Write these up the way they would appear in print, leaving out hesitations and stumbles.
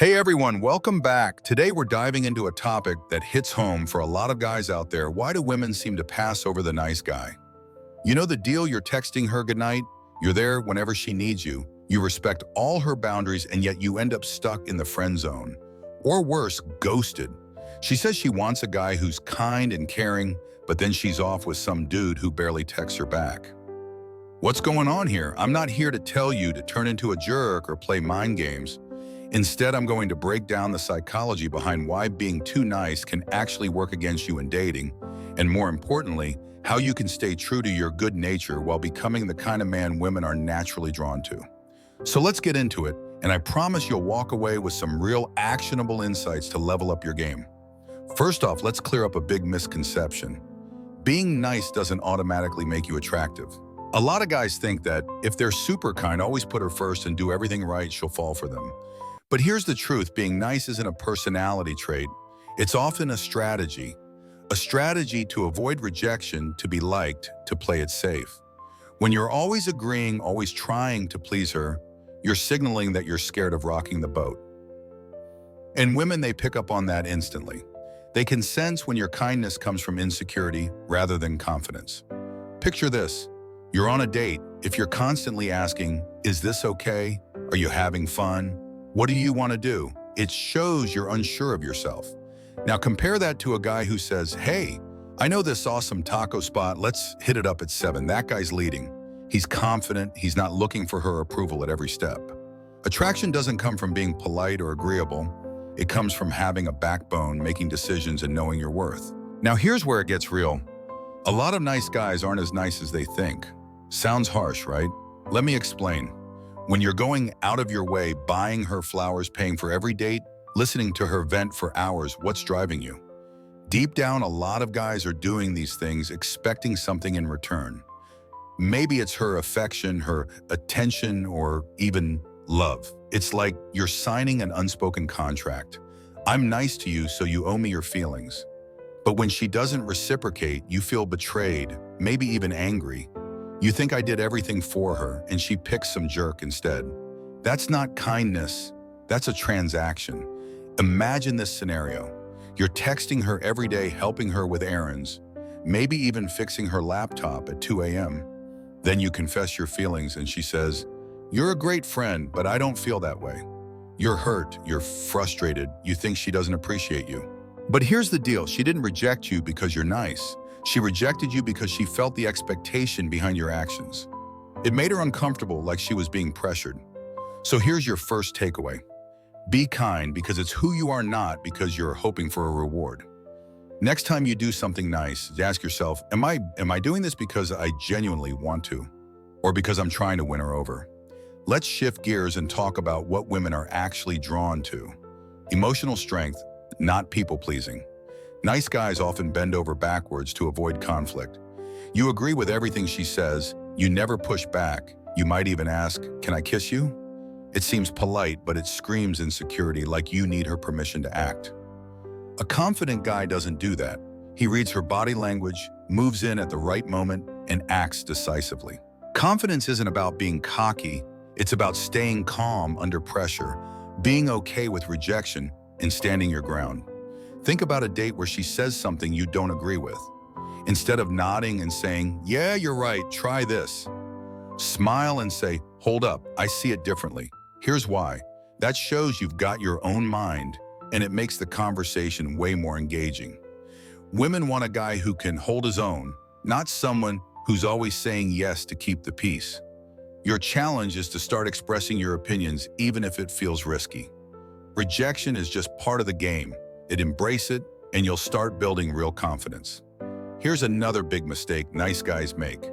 Hey everyone, welcome back. Today we're diving into a topic that hits home for a lot of guys out there. Why do women seem to pass over the nice guy? You know the deal, you're texting her goodnight, you're there whenever she needs you, you respect all her boundaries, and yet you end up stuck in the friend zone. Or worse, ghosted. She says she wants a guy who's kind and caring, but then she's off with some dude who barely texts her back. What's going on here? I'm not here to tell you to turn into a jerk or play mind games. Instead, I'm going to break down the psychology behind why being too nice can actually work against you in dating, and more importantly, how you can stay true to your good nature while becoming the kind of man women are naturally drawn to. So let's get into it, and I promise you'll walk away with some real actionable insights to level up your game. First off, let's clear up a big misconception. Being nice doesn't automatically make you attractive. A lot of guys think that if they're super kind, always put her first and do everything right, she'll fall for them. But here's the truth, being nice isn't a personality trait. It's often a strategy to avoid rejection, to be liked, to play it safe. When you're always agreeing, always trying to please her, you're signaling that you're scared of rocking the boat. And women, they pick up on that instantly. They can sense when your kindness comes from insecurity rather than confidence. Picture this. You're on a date. If you're constantly asking, "Is this okay? Are you having fun? What do you want to do?" It shows you're unsure of yourself. Now compare that to a guy who says, "Hey, I know this awesome taco spot. Let's hit it up at 7. That guy's leading. He's confident. He's not looking for her approval at every step. Attraction doesn't come from being polite or agreeable. It comes from having a backbone, making decisions, and knowing your worth. Now here's where it gets real. A lot of nice guys aren't as nice as they think. Sounds harsh, right? Let me explain. When you're going out of your way, buying her flowers, paying for every date, listening to her vent for hours, what's driving you? Deep down, a lot of guys are doing these things expecting something in return. Maybe it's her affection, her attention, or even love. It's like you're signing an unspoken contract. I'm nice to you, so you owe me your feelings. But when she doesn't reciprocate, you feel betrayed, maybe even angry. You think I did everything for her, and she picks some jerk instead. That's not kindness, that's a transaction. Imagine this scenario. You're texting her every day, helping her with errands, maybe even fixing her laptop at 2 a.m. Then you confess your feelings and she says, "You're a great friend, but I don't feel that way." You're hurt, you're frustrated, you think she doesn't appreciate you. But here's the deal, she didn't reject you because you're nice. She rejected you because she felt the expectation behind your actions. It made her uncomfortable, like she was being pressured. So here's your first takeaway. Be kind because it's who you are, not because you're hoping for a reward. Next time you do something nice, ask yourself, am I doing this because I genuinely want to, or because I'm trying to win her over? Let's shift gears and talk about what women are actually drawn to. Emotional strength, not people-pleasing. Nice guys often bend over backwards to avoid conflict. You agree with everything she says, you never push back. You might even ask, "Can I kiss you?" It seems polite, but it screams insecurity, like you need her permission to act. A confident guy doesn't do that. He reads her body language, moves in at the right moment, and acts decisively. Confidence isn't about being cocky, it's about staying calm under pressure, being okay with rejection, and standing your ground. Think about a date where she says something you don't agree with. Instead of nodding and saying, "Yeah, you're right, try this," smile and say, "Hold up, I see it differently. Here's why." That shows you've got your own mind, and it makes the conversation way more engaging. Women want a guy who can hold his own, not someone who's always saying yes to keep the peace. Your challenge is to start expressing your opinions even if it feels risky. Rejection is just part of the game. Embrace it, and you'll start building real confidence. Here's another big mistake nice guys make.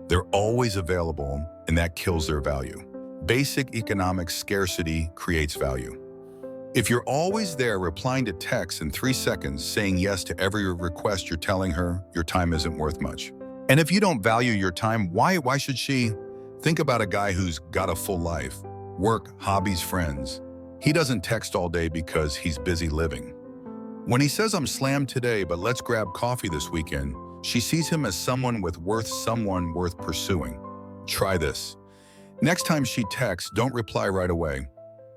They're always available, and that kills their value. Basic economics, scarcity creates value. If you're always there, replying to texts in 3 seconds, saying yes to every request, you're telling her your time isn't worth much. And if you don't value your time, why should she? Think about a guy who's got a full life, work, hobbies, friends. He doesn't text all day because he's busy living. When he says, "I'm slammed today, but let's grab coffee this weekend," she sees him as someone worth pursuing. Try this. Next time she texts, don't reply right away.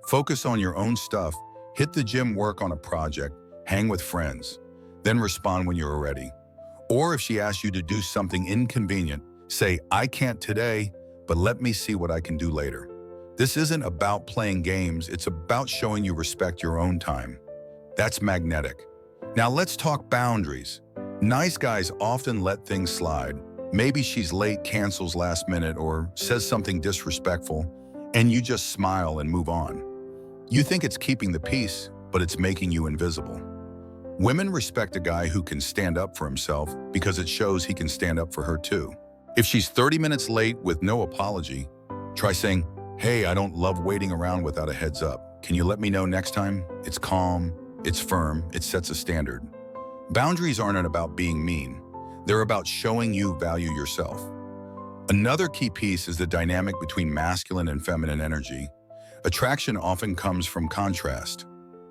Focus on your own stuff. Hit the gym, work on a project, hang with friends, then respond when you're ready. Or if she asks you to do something inconvenient, say, I can't today, but let me see what I can do later. This isn't about playing games, it's about showing you respect your own time. That's magnetic. Now let's talk boundaries. Nice guys often let things slide. Maybe she's late, cancels last minute, or says something disrespectful, and you just smile and move on. You think it's keeping the peace, but it's making you invisible. Women respect a guy who can stand up for himself because it shows he can stand up for her too. If she's 30 minutes late with no apology, try saying, hey, I don't love waiting around without a heads up. Can you let me know next time? It's calm, it's firm, it sets a standard. Boundaries aren't about being mean. They're about showing you value yourself. Another key piece is the dynamic between masculine and feminine energy. Attraction often comes from contrast.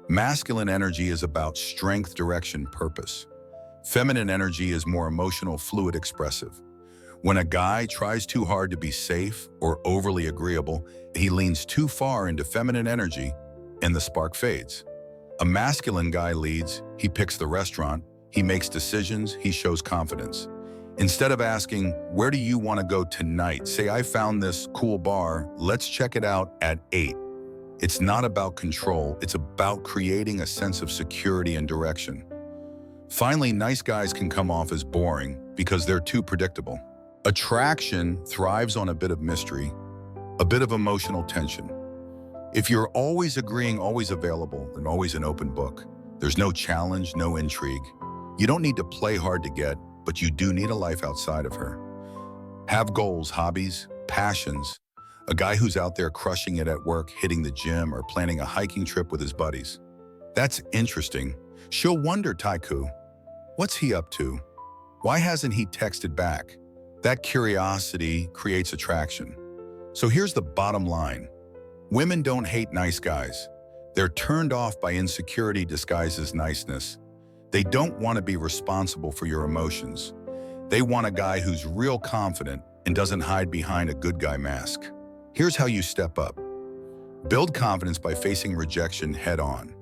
Masculine energy is about strength, direction, purpose. Feminine energy is more emotional, fluid, expressive. When a guy tries too hard to be safe or overly agreeable, he leans too far into feminine energy and the spark fades. A masculine guy leads, he picks the restaurant, he makes decisions, he shows confidence. Instead of asking, where do you want to go tonight? Say, I found this cool bar, let's check it out at 8. It's not about control, it's about creating a sense of security and direction. Finally, nice guys can come off as boring because they're too predictable. Attraction thrives on a bit of mystery, a bit of emotional tension. If you're always agreeing, always available, and always an open book, there's no challenge, no intrigue. You don't need to play hard to get, but you do need a life outside of her. Have goals, hobbies, passions. A guy who's out there crushing it at work, hitting the gym, or planning a hiking trip with his buddies. That's interesting. She'll wonder, Taiku, what's he up to? Why hasn't he texted back? That curiosity creates attraction. So here's the bottom line. Women don't hate nice guys. They're turned off by insecurity disguised as niceness. They don't want to be responsible for your emotions. They want a guy who's real confident and doesn't hide behind a good guy mask. Here's how you step up. Build confidence by facing rejection head on.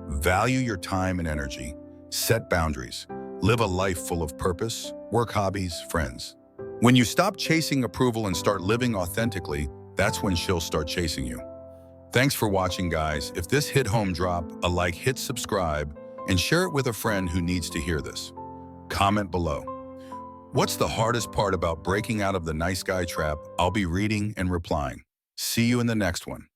Value your time and energy. Set boundaries. Live a life full of purpose, work, hobbies, friends. When you stop chasing approval and start living authentically, that's when she'll start chasing you. Thanks for watching, guys. If this hit home, drop a like, hit subscribe, and share it with a friend who needs to hear this. Comment below. What's the hardest part about breaking out of the nice guy trap? I'll be reading and replying. See you in the next one.